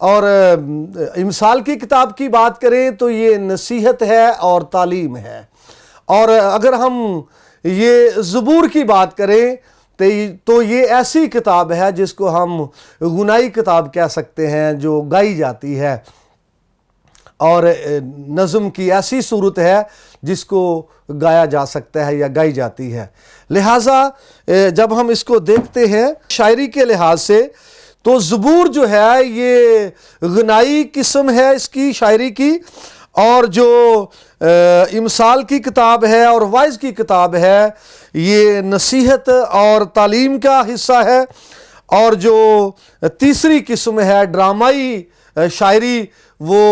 اور امثال کی کتاب کی بات کریں تو یہ نصیحت ہے اور تعلیم ہے. اور اگر ہم یہ زبور کی بات کریں تو یہ ایسی کتاب ہے جس کو ہم غنائی کتاب کہہ سکتے ہیں، جو گائی جاتی ہے، اور نظم کی ایسی صورت ہے جس کو گایا جا سکتا ہے یا گائی جاتی ہے. لہٰذا جب ہم اس کو دیکھتے ہیں شاعری کے لحاظ سے تو زبور جو ہے یہ غنائی قسم ہے اس کی شاعری کی، اور جو امثال کی کتاب ہے اور وائز کی کتاب ہے یہ نصیحت اور تعلیم کا حصہ ہے، اور جو تیسری قسم ہے ڈرامائی شاعری وہ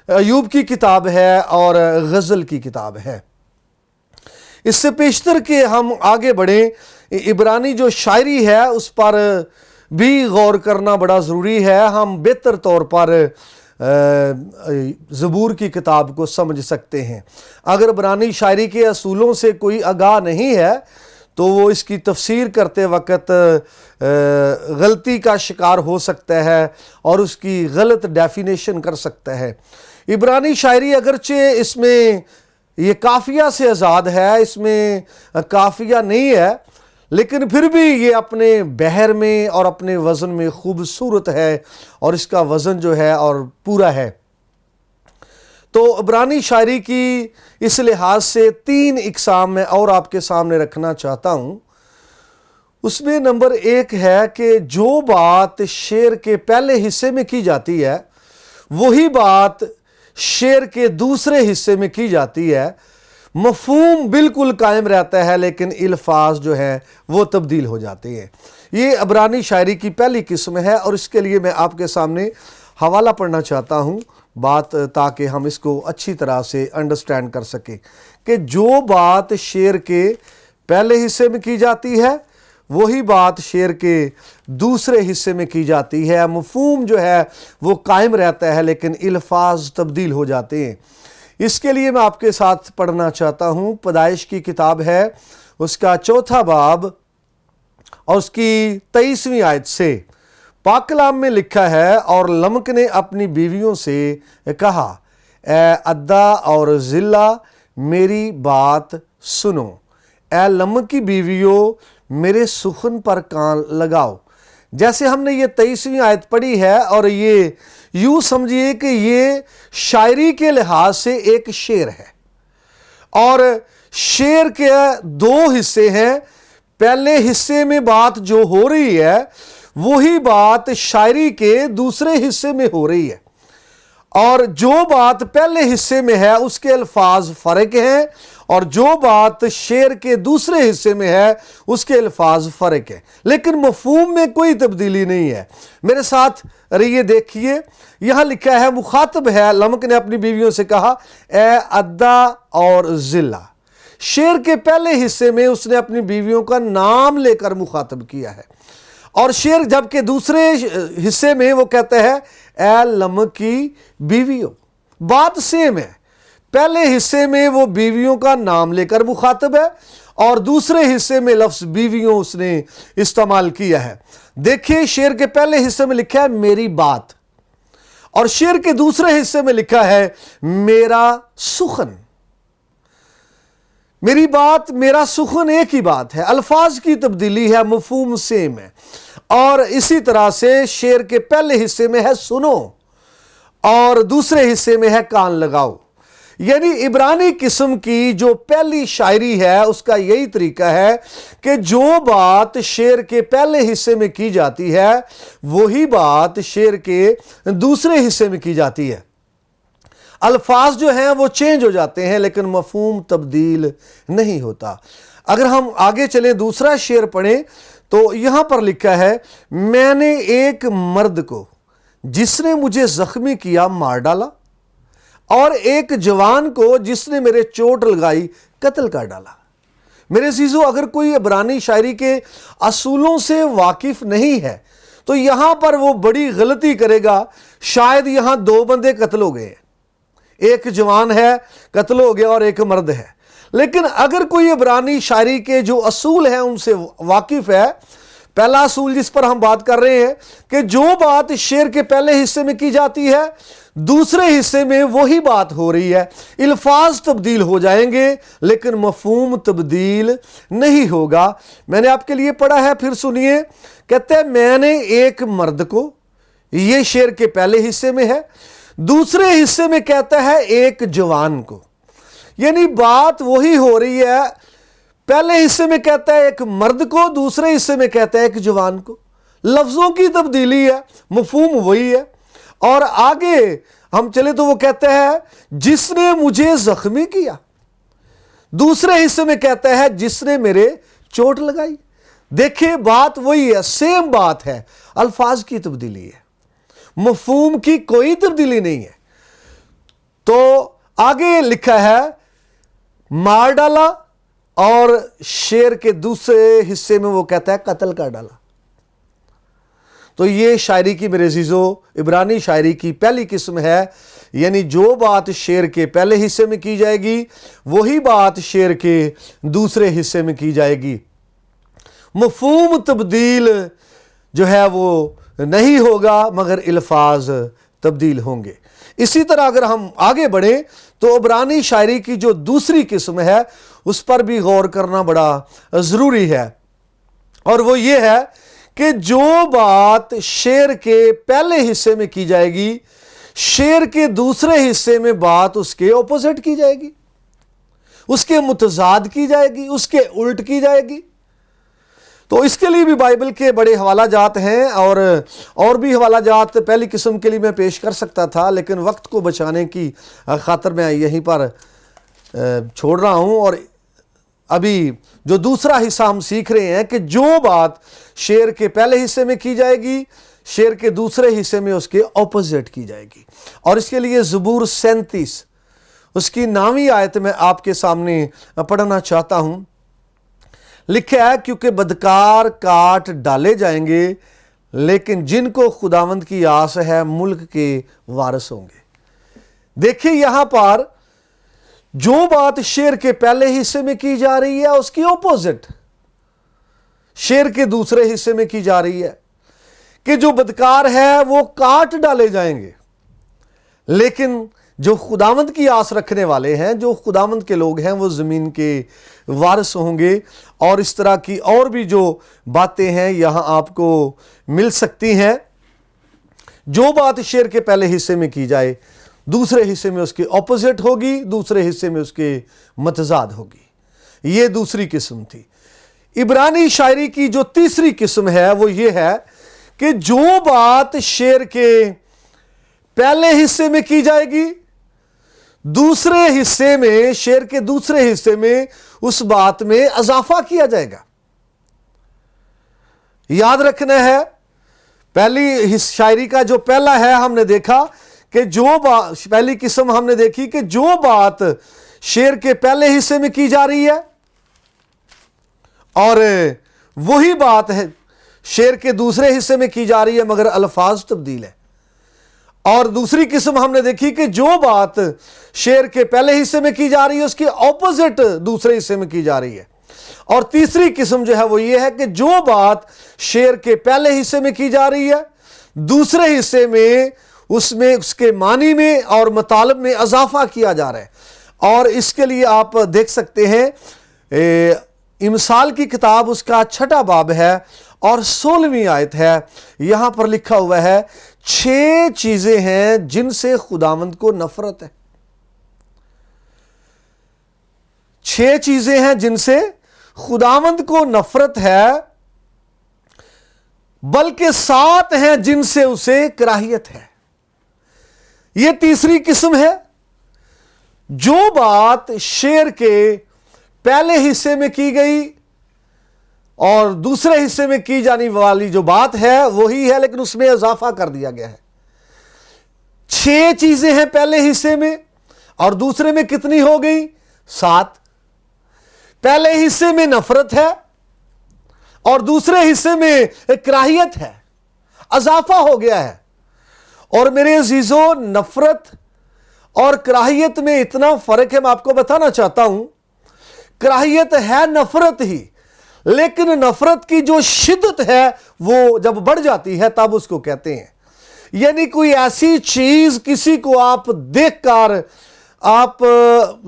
ایوب کی کتاب ہے اور غزل کی کتاب ہے. اس سے پیشتر کے ہم آگے بڑھیں، عبرانی جو شاعری ہے اس پر بھی غور کرنا بڑا ضروری ہے. ہم بہتر طور پر زبور کی کتاب کو سمجھ سکتے ہیں. اگر عبرانی شاعری کے اصولوں سے کوئی آگاہ نہیں ہے تو وہ اس کی تفسیر کرتے وقت غلطی کا شکار ہو سکتا ہے اور اس کی غلط ڈیفینیشن کر سکتا ہے. عبرانی شاعری اگرچہ اس میں یہ قافیہ سے آزاد ہے، اس میں قافیہ نہیں ہے، لیکن پھر بھی یہ اپنے بحر میں اور اپنے وزن میں خوبصورت ہے، اور اس کا وزن جو ہے اور پورا ہے. تو عبرانی شاعری کی اس لحاظ سے 3 اقسام میں اور آپ کے سامنے رکھنا چاہتا ہوں. اس میں نمبر 1 ہے کہ جو بات شعر کے پہلے حصے میں کی جاتی ہے وہی بات شعر کے دوسرے حصے میں کی جاتی ہے. مفہوم بالکل قائم رہتا ہے لیکن الفاظ جو ہیں وہ تبدیل ہو جاتے ہیں. یہ عبرانی شاعری کی پہلی قسم ہے، اور اس کے لیے میں آپ کے سامنے حوالہ پڑھنا چاہتا ہوں بات، تاکہ ہم اس کو اچھی طرح سے انڈرسٹینڈ کر سکیں کہ جو بات شعر کے پہلے حصے میں کی جاتی ہے وہی بات شعر کے دوسرے حصے میں کی جاتی ہے. مفہوم جو ہے وہ قائم رہتا ہے لیکن الفاظ تبدیل ہو جاتے ہیں. اس کے لیے میں آپ کے ساتھ پڑھنا چاہتا ہوں. پیدائش کی کتاب ہے، اس کا 4 باب اور اس کی 23ویں آیت سے. پاک کلام میں لکھا ہے، اور لمک نے اپنی بیویوں سے کہا، اے عدا اور ذلہ میری بات سنو. اے لمک کی بیویوں میرے سخن پر کان لگاؤ. جیسے ہم نے یہ 23ویں آیت پڑھی ہے، اور یہ یوں سمجھیے کہ یہ شاعری کے لحاظ سے ایک شعر ہے، اور شعر کے 2 حصے ہیں. پہلے حصے میں بات جو ہو رہی ہے وہی بات شاعری کے دوسرے حصے میں ہو رہی ہے، اور جو بات پہلے حصے میں ہے اس کے الفاظ فرق ہیں، اور جو بات شعر کے دوسرے حصے میں ہے اس کے الفاظ فرق ہیں، لیکن مفہوم میں کوئی تبدیلی نہیں ہے. میرے ساتھ رہیے، دیکھیے یہاں لکھا ہے، مخاطب ہے، لمک نے اپنی بیویوں سے کہا، اے عدا اور ذلہ. شعر کے پہلے حصے میں اس نے اپنی بیویوں کا نام لے کر مخاطب کیا ہے، اور شعر جبکہ دوسرے حصے میں وہ کہتا ہے اے لمک کی بیویوں. بات سیم ہے، پہلے حصے میں وہ بیویوں کا نام لے کر مخاطب ہے، اور دوسرے حصے میں لفظ بیویوں اس نے استعمال کیا ہے. دیکھیں شعر کے پہلے حصے میں لکھا ہے میری بات، اور شعر کے دوسرے حصے میں لکھا ہے میرا سخن. میری بات، میرا سخن ایک ہی بات ہے، الفاظ کی تبدیلی ہے، مفہوم سیم ہے. اور اسی طرح سے شعر کے پہلے حصے میں ہے سنو، اور دوسرے حصے میں ہے کان لگاؤ. یعنی عبرانی قسم کی جو پہلی شاعری ہے اس کا یہی طریقہ ہے کہ جو بات شعر کے پہلے حصے میں کی جاتی ہے وہی بات شعر کے دوسرے حصے میں کی جاتی ہے. الفاظ جو ہیں وہ چینج ہو جاتے ہیں لیکن مفہوم تبدیل نہیں ہوتا. اگر ہم آگے چلیں دوسرا شعر پڑھیں تو یہاں پر لکھا ہے، میں نے ایک مرد کو جس نے مجھے زخمی کیا مار ڈالا، اور ایک جوان کو جس نے میرے چوٹ لگائی قتل کر ڈالا. میرے عزیزو، اگر کوئی عبرانی شاعری کے اصولوں سے واقف نہیں ہے تو یہاں پر وہ بڑی غلطی کرے گا. شاید یہاں 2 بندے قتل ہو گئے ہیں، ایک جوان ہے قتل ہو گیا اور ایک مرد ہے. لیکن اگر کوئی عبرانی شاعری کے جو اصول ہیں ان سے واقف ہے، پہلا اصول جس پر ہم بات کر رہے ہیں کہ جو بات شعر کے پہلے حصے میں کی جاتی ہے دوسرے حصے میں وہی بات ہو رہی ہے. الفاظ تبدیل ہو جائیں گے لیکن مفہوم تبدیل نہیں ہوگا. میں نے آپ کے لیے پڑھا ہے, پھر سنیے. کہتے ہیں میں نے ایک مرد کو, یہ شعر کے پہلے حصے میں ہے. دوسرے حصے میں کہتا ہے ایک جوان کو. یعنی بات وہی ہو رہی ہے. پہلے حصے میں کہتا ہے ایک مرد کو, دوسرے حصے میں کہتا ہے ایک جوان کو. لفظوں کی تبدیلی ہے, مفہوم وہی ہے. اور آگے ہم چلے تو وہ کہتا ہے جس نے مجھے زخمی کیا. دوسرے حصے میں کہتا ہے جس نے میرے چوٹ لگائی. دیکھیں بات وہی ہے, سیم بات ہے, الفاظ کی تبدیلی ہے, مفہوم کی کوئی تبدیلی نہیں ہے. تو آگے لکھا ہے مار ڈالا, اور شعر کے دوسرے حصے میں وہ کہتا ہے قتل کر ڈالا. تو یہ شاعری کی میرے عزیزو عبرانی شاعری کی پہلی قسم ہے. یعنی جو بات شعر کے پہلے حصے میں کی جائے گی وہی بات شعر کے دوسرے حصے میں کی جائے گی. مفہوم تبدیل جو ہے وہ نہیں ہوگا مگر الفاظ تبدیل ہوں گے. اسی طرح اگر ہم آگے بڑھیں تو عبرانی شاعری کی جو دوسری قسم ہے اس پر بھی غور کرنا بڑا ضروری ہے, اور وہ یہ ہے کہ جو بات شعر کے پہلے حصے میں کی جائے گی شعر کے دوسرے حصے میں بات اس کے اپوزٹ کی جائے گی, اس کے متضاد کی جائے گی, اس کے الٹ کی جائے گی. تو اس کے لیے بھی بائبل کے بڑے حوالہ جات ہیں, اور بھی حوالہ جات پہلی قسم کے لیے میں پیش کر سکتا تھا, لیکن وقت کو بچانے کی خاطر میں یہیں پر چھوڑ رہا ہوں. اور ابھی جو دوسرا حصہ ہم سیکھ رہے ہیں کہ جو بات شعر کے پہلے حصے میں کی جائے گی شعر کے دوسرے حصے میں اس کے اپوزٹ کی جائے گی. اور اس کے لیے زبور 37 اس کی 9ویں آیت میں آپ کے سامنے پڑھنا چاہتا ہوں. لکھا ہے کیونکہ بدکار کاٹ ڈالے جائیں گے لیکن جن کو خداوند کی آس ہے ملک کے وارث ہوں گے. دیکھیں یہاں پر جو بات شعر کے پہلے حصے میں کی جا رہی ہے اس کی اپوزٹ شعر کے دوسرے حصے میں کی جا رہی ہے کہ جو بدکار ہے وہ کاٹ ڈالے جائیں گے, لیکن جو خداوند کی آس رکھنے والے ہیں, جو خداوند کے لوگ ہیں, وہ زمین کے وارث ہوں گے. اور اس طرح کی اور بھی جو باتیں ہیں یہاں آپ کو مل سکتی ہیں. جو بات شعر کے پہلے حصے میں کی جائے دوسرے حصے میں اس کے اپوزٹ ہوگی, دوسرے حصے میں اس کے متضاد ہوگی. یہ دوسری قسم تھی. عبرانی شاعری کی جو تیسری قسم ہے وہ یہ ہے کہ جو بات شعر کے پہلے حصے میں کی جائے گی دوسرے حصے میں شعر کے دوسرے حصے میں اس بات میں اضافہ کیا جائے گا. یاد رکھنا ہے پہلی شاعری کا جو پہلا ہے ہم نے دیکھا کہ پہلی قسم ہم نے دیکھی کہ جو بات شعر کے پہلے حصے میں کی جا رہی ہے اور وہی بات ہے شعر کے دوسرے حصے میں کی جا رہی ہے مگر الفاظ تبدیل ہے. اور دوسری قسم ہم نے دیکھی کہ جو بات شعر کے پہلے حصے میں کی جا رہی ہے اس کی اپوزٹ دوسرے حصے میں کی جا رہی ہے. اور تیسری قسم جو ہے وہ یہ ہے کہ جو بات شعر کے پہلے حصے میں کی جا رہی ہے دوسرے حصے میں اس کے معنی میں اور مطالب میں اضافہ کیا جا رہا ہے. اور اس کے لیے آپ دیکھ سکتے ہیں امثال کی کتاب اس کا 6 باب ہے اور 16ویں آیت ہے. یہاں پر لکھا ہوا ہے 6 چیزیں ہیں جن سے خداوند کو نفرت ہے. 6 چیزیں ہیں جن سے خداوند کو نفرت ہے, بلکہ 7 ہیں جن سے اسے کراہیت ہے. یہ تیسری قسم ہے. جو بات شعر کے پہلے حصے میں کی گئی اور دوسرے حصے میں کی جانے والی جو بات ہے وہی ہے لیکن اس میں اضافہ کر دیا گیا ہے. 6 چیزیں ہیں پہلے حصے میں اور دوسرے میں کتنی ہو گئی؟ 7. پہلے حصے میں نفرت ہے اور دوسرے حصے میں کراہیت ہے, اضافہ ہو گیا ہے. اور میرے عزیزو نفرت اور کراہیت میں اتنا فرق ہے, میں آپ کو بتانا چاہتا ہوں. کراہیت ہے نفرت ہی, لیکن نفرت کی جو شدت ہے وہ جب بڑھ جاتی ہے تب اس کو کہتے ہیں، یعنی کوئی ایسی چیز کسی کو آپ دیکھ کر آپ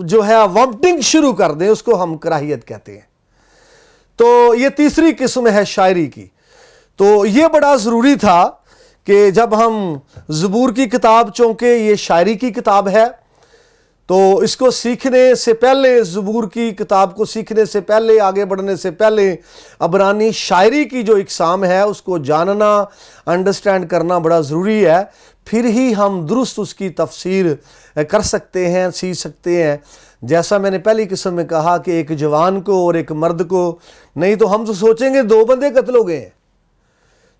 جو ہے وامٹنگ شروع کر دیں، اس کو ہم کراہیت کہتے ہیں۔ تو یہ تیسری قسم ہے شاعری کی۔ تو یہ بڑا ضروری تھا کہ جب ہم زبور کی کتاب، چونکہ یہ شاعری کی کتاب ہے، تو اس کو سیکھنے سے پہلے، زبور کی کتاب کو سیکھنے سے پہلے، آگے بڑھنے سے پہلے عبرانی شاعری کی جو اقسام ہے اس کو جاننا، انڈرسٹینڈ کرنا بڑا ضروری ہے، پھر ہی ہم درست اس کی تفسیر کر سکتے ہیں، سیکھ سکتے ہیں۔ جیسا میں نے پہلی قسم میں کہا کہ ایک جوان کو اور ایک مرد کو، نہیں تو ہم تو سوچیں گے 2 بندے قتل ہو گئے ہیں۔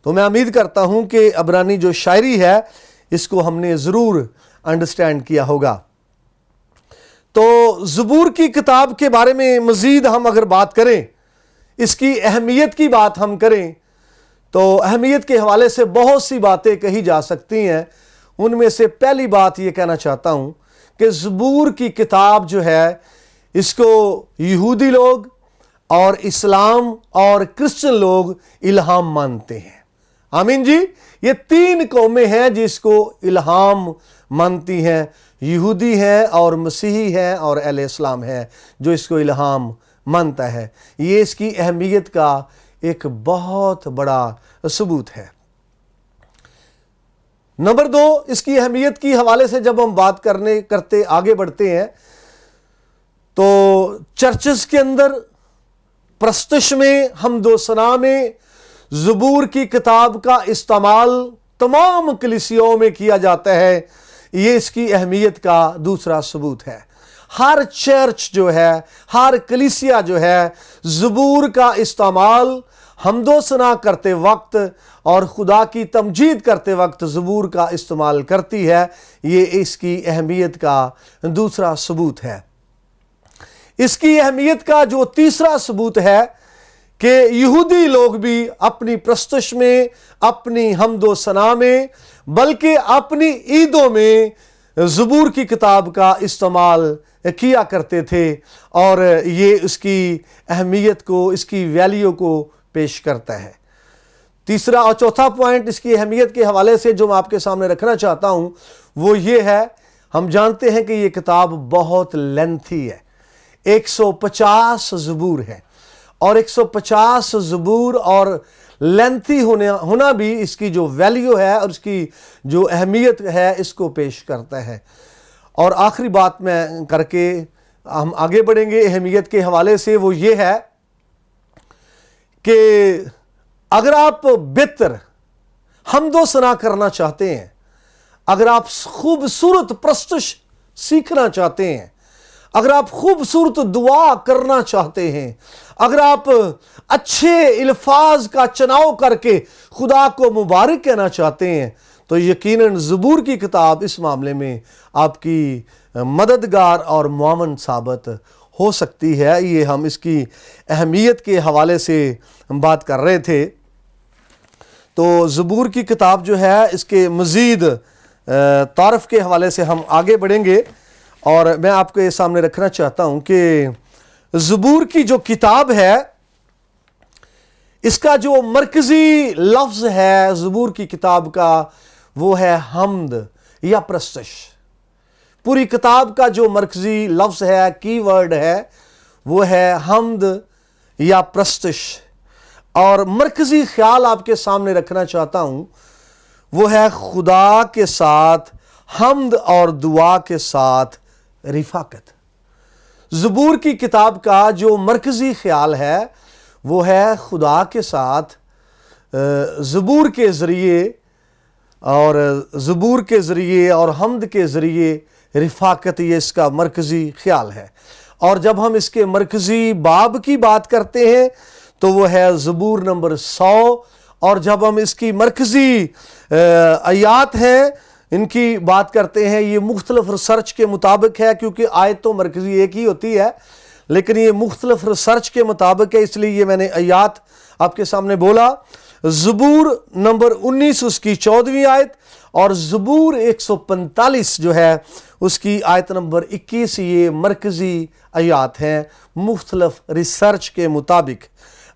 تو میں امید کرتا ہوں کہ عبرانی جو شاعری ہے اس کو ہم نے ضرور انڈرسٹینڈ کیا ہوگا۔ تو زبور کی کتاب کے بارے میں مزید ہم اگر بات کریں، اس کی اہمیت کی بات ہم کریں، تو اہمیت کے حوالے سے بہت سی باتیں کہی جا سکتی ہیں۔ ان میں سے پہلی بات یہ کہنا چاہتا ہوں کہ زبور کی کتاب جو ہے اس کو یہودی لوگ اور اسلام اور کرسچن لوگ الہام مانتے ہیں۔ آمین جی، یہ 3 قومیں ہیں جس کو الہام مانتی ہیں، یہودی ہیں اور مسیحی ہیں اور اہل اسلام ہیں جو اس کو الہام مانتا ہے۔ یہ اس کی اہمیت کا ایک بہت بڑا ثبوت ہے۔ نمبر 2، اس کی اہمیت کی حوالے سے جب ہم بات کرتے آگے بڑھتے ہیں تو چرچز کے اندر، پرستش میں، حمد و ثنا میں زبور کی کتاب کا استعمال تمام کلیسیوں میں کیا جاتا ہے۔ یہ اس کی اہمیت کا دوسرا ثبوت ہے۔ ہر چرچ جو ہے، ہر کلیسیا جو ہے، زبور کا استعمال حمد و ثنا کرتے وقت اور خدا کی تمجید کرتے وقت زبور کا استعمال کرتی ہے۔ یہ اس کی اہمیت کا دوسرا ثبوت ہے۔ اس کی اہمیت کا جو تیسرا ثبوت ہے کہ یہودی لوگ بھی اپنی پرستش میں، اپنی حمد و ثنا میں، بلکہ اپنی عیدوں میں زبور کی کتاب کا استعمال کیا کرتے تھے، اور یہ اس کی اہمیت کو، اس کی ویلیو کو پیش کرتا ہے۔ تیسرا اور چوتھا پوائنٹ اس کی اہمیت کے حوالے سے جو میں آپ کے سامنے رکھنا چاہتا ہوں وہ یہ ہے، ہم جانتے ہیں کہ یہ کتاب بہت لینتھی ہے، 150 زبور ہے، اور 150 زبور اور لینتھی ہونا بھی اس کی جو ویلیو ہے اور اس کی جو اہمیت ہے اس کو پیش کرتا ہے۔ اور آخری بات میں کر کے ہم آگے بڑھیں گے اہمیت کے حوالے سے، وہ یہ ہے کہ اگر آپ بہتر حمد و ثنا کرنا چاہتے ہیں، اگر آپ خوبصورت پرستش سیکھنا چاہتے ہیں، اگر آپ خوبصورت دعا کرنا چاہتے ہیں، اگر آپ اچھے الفاظ کا چناؤ کر کے خدا کو مبارک کہنا چاہتے ہیں، تو یقیناً زبور کی کتاب اس معاملے میں آپ کی مددگار اور معاون ثابت ہو سکتی ہے۔ یہ ہم اس کی اہمیت کے حوالے سے بات کر رہے تھے۔ تو زبور کی کتاب جو ہے اس کے مزید تعارف کے حوالے سے ہم آگے بڑھیں گے، اور میں آپ کے سامنے رکھنا چاہتا ہوں کہ زبور کی جو کتاب ہے اس کا جو مرکزی لفظ ہے زبور کی کتاب کا وہ ہے حمد یا پرستش۔ پوری کتاب کا جو مرکزی لفظ ہے، کی ورڈ ہے، وہ ہے حمد یا پرستش، اور مرکزی خیال آپ کے سامنے رکھنا چاہتا ہوں وہ ہے خدا کے ساتھ حمد اور دعا کے ساتھ رفاقت۔ زبور کی کتاب کا جو مرکزی خیال ہے وہ ہے خدا کے ساتھ زبور کے ذریعے اور حمد کے ذریعے رفاقت، یہ اس کا مرکزی خیال ہے۔ اور جب ہم اس کے مرکزی باب کی بات کرتے ہیں تو وہ ہے زبور نمبر 100، اور جب ہم اس کی مرکزی آیات ہیں ان کی بات کرتے ہیں، یہ مختلف ریسرچ کے مطابق ہے، کیونکہ آیت تو مرکزی ایک ہی ہوتی ہے لیکن یہ مختلف ریسرچ کے مطابق ہے، اس لیے یہ میں نے آیات آپ کے سامنے بولا۔ زبور نمبر 19 اس کی 14ویں آیت، اور زبور 145 جو ہے اس کی آیت نمبر 21، یہ مرکزی آیات ہیں مختلف ریسرچ کے مطابق۔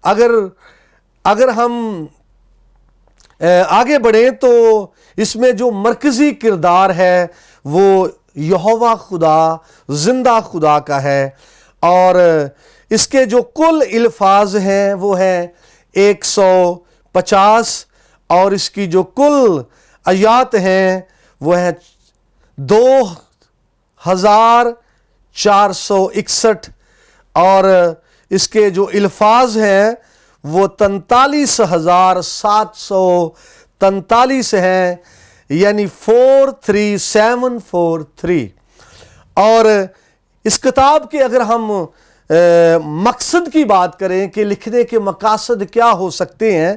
اگر ہم آگے بڑھیں تو اس میں جو مرکزی کردار ہے وہ یہوہ خدا، زندہ خدا کا ہے، اور اس کے جو کل الفاظ ہیں وہ ہیں 150، اور اس کی جو کل آیات ہیں وہ ہیں 2461، اور اس کے جو الفاظ ہیں وہ 43,743 ہیں، یعنی 43743۔ اور اس کتاب کے اگر ہم مقصد کی بات کریں کہ لکھنے کے مقاصد کیا ہو سکتے ہیں،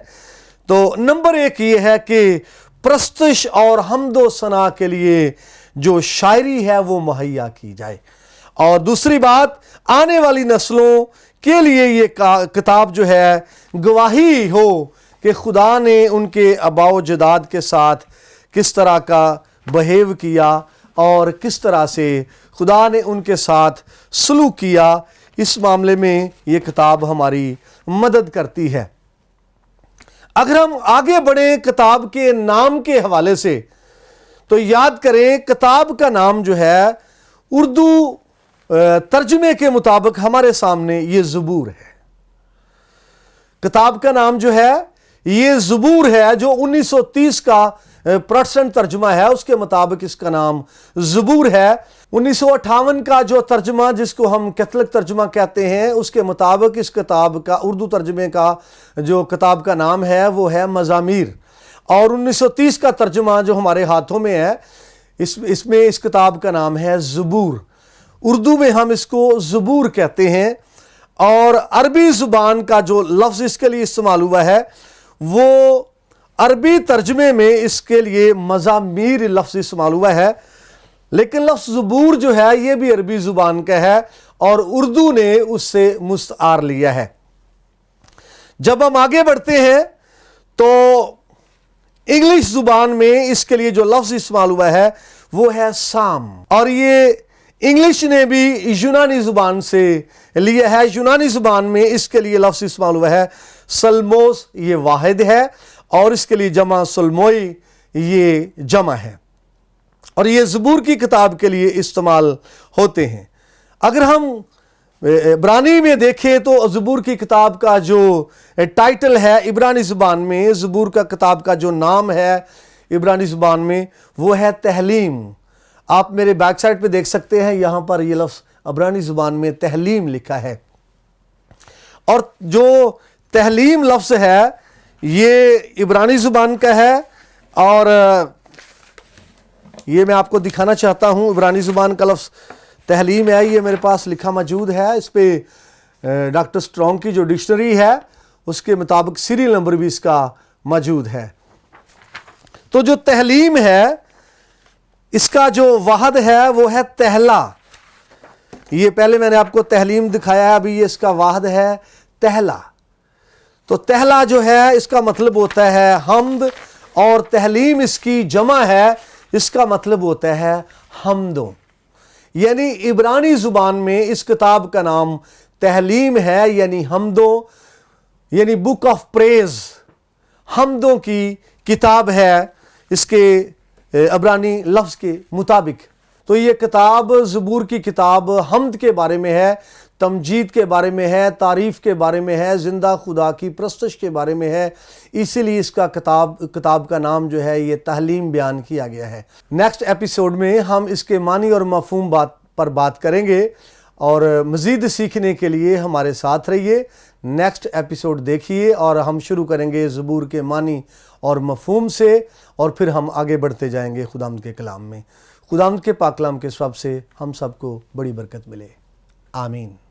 تو نمبر 1 یہ ہے کہ پرستش اور حمد و ثنا کے لیے جو شاعری ہے وہ مہیا کی جائے، اور دوسری بات آنے والی نسلوں کے لیے یہ کتاب جو ہے گواہی ہو کہ خدا نے ان کے آباء و اجداد کے ساتھ کس طرح کا بہیو کیا اور کس طرح سے خدا نے ان کے ساتھ سلوک کیا۔ اس معاملے میں یہ کتاب ہماری مدد کرتی ہے۔ اگر ہم آگے بڑھیں کتاب کے نام کے حوالے سے، تو یاد کریں کتاب کا نام جو ہے اردو ترجمے کے مطابق ہمارے سامنے یہ زبور ہے۔ کتاب کا نام جو ہے یہ زبور ہے، جو 1930 کا پروٹسٹنٹ ترجمہ ہے اس کے مطابق اس کا نام زبور ہے۔ 1958 کا جو ترجمہ جس کو ہم کیتھولک ترجمہ کہتے ہیں، اس کے مطابق اس کتاب کا اردو ترجمے کا جو کتاب کا نام ہے وہ ہے مزامیر، اور 1930 کا ترجمہ جو ہمارے ہاتھوں میں ہے اس میں اس کتاب کا نام ہے زبور۔ اردو میں ہم اس کو زبور کہتے ہیں، اور عربی زبان کا جو لفظ اس کے لیے استعمال ہوا ہے وہ عربی ترجمے میں اس کے لیے مزامیر لفظ استعمال ہوا ہے، لیکن لفظ زبور جو ہے یہ بھی عربی زبان کا ہے اور اردو نے اس سے مستعار لیا ہے۔ جب ہم آگے بڑھتے ہیں تو انگلش زبان میں اس کے لیے جو لفظ استعمال ہوا ہے وہ ہے سام، اور یہ انگلش نے بھی یونانی زبان سے لیا ہے۔ یونانی زبان میں اس کے لیے لفظ استعمال ہوا ہے سلموس، یہ واحد ہے، اور اس کے لیے جمع سلموئی، یہ جمع ہے، اور یہ زبور کی کتاب کے لیے استعمال ہوتے ہیں۔ اگر ہم عبرانی میں دیکھیں تو زبور کی کتاب کا جو ٹائٹل ہے عبرانی زبان میں، زبور کا کتاب کا جو نام ہے عبرانی زبان میں وہ ہے تحلیم۔ آپ میرے بیک سائڈ پہ دیکھ سکتے ہیں، یہاں پر یہ لفظ عبرانی زبان میں تحلیم لکھا ہے، اور جو تحلیم لفظ ہے یہ عبرانی زبان کا ہے، اور یہ میں آپ کو دکھانا چاہتا ہوں عبرانی زبان کا لفظ تحلیم ہے، یہ میرے پاس لکھا موجود ہے، اس پہ ڈاکٹر سٹرونگ کی جو ڈکشنری ہے اس کے مطابق سیریل نمبر بھی اس کا موجود ہے۔ تو جو تحلیم ہے اس کا جو واحد ہے وہ ہے تہلا، یہ پہلے میں نے آپ کو تحلیم دکھایا ہے، ابھی یہ اس کا واحد ہے تہلا۔ تو تہلا جو ہے اس کا مطلب ہوتا ہے حمد، اور تحلیم اس کی جمع ہے، اس کا مطلب ہوتا ہے حمدوں، یعنی عبرانی زبان میں اس کتاب کا نام تحلیم ہے، یعنی حمدوں، یعنی بک آف پریز، حمدوں کی کتاب ہے اس کے عبرانی لفظ کے مطابق۔ تو یہ کتاب زبور کی کتاب حمد کے بارے میں ہے، تمجید کے بارے میں ہے، تعریف کے بارے میں ہے، زندہ خدا کی پرستش کے بارے میں ہے، اسی لیے اس کا کتاب کا نام جو ہے یہ تحلیم بیان کیا گیا ہے۔ نیکسٹ ایپیسوڈ میں ہم اس کے معنی اور مفہوم پر بات کریں گے، اور مزید سیکھنے کے لیے ہمارے ساتھ رہیے، نیکسٹ ایپیسوڈ دیکھیے، اور ہم شروع کریں گے زبور کے معنی اور مفہوم سے، اور پھر ہم آگے بڑھتے جائیں گے خداوند کے کلام میں۔ خداوند کے پاک کلام کے سبب سے ہم سب کو بڑی برکت ملے، آمین۔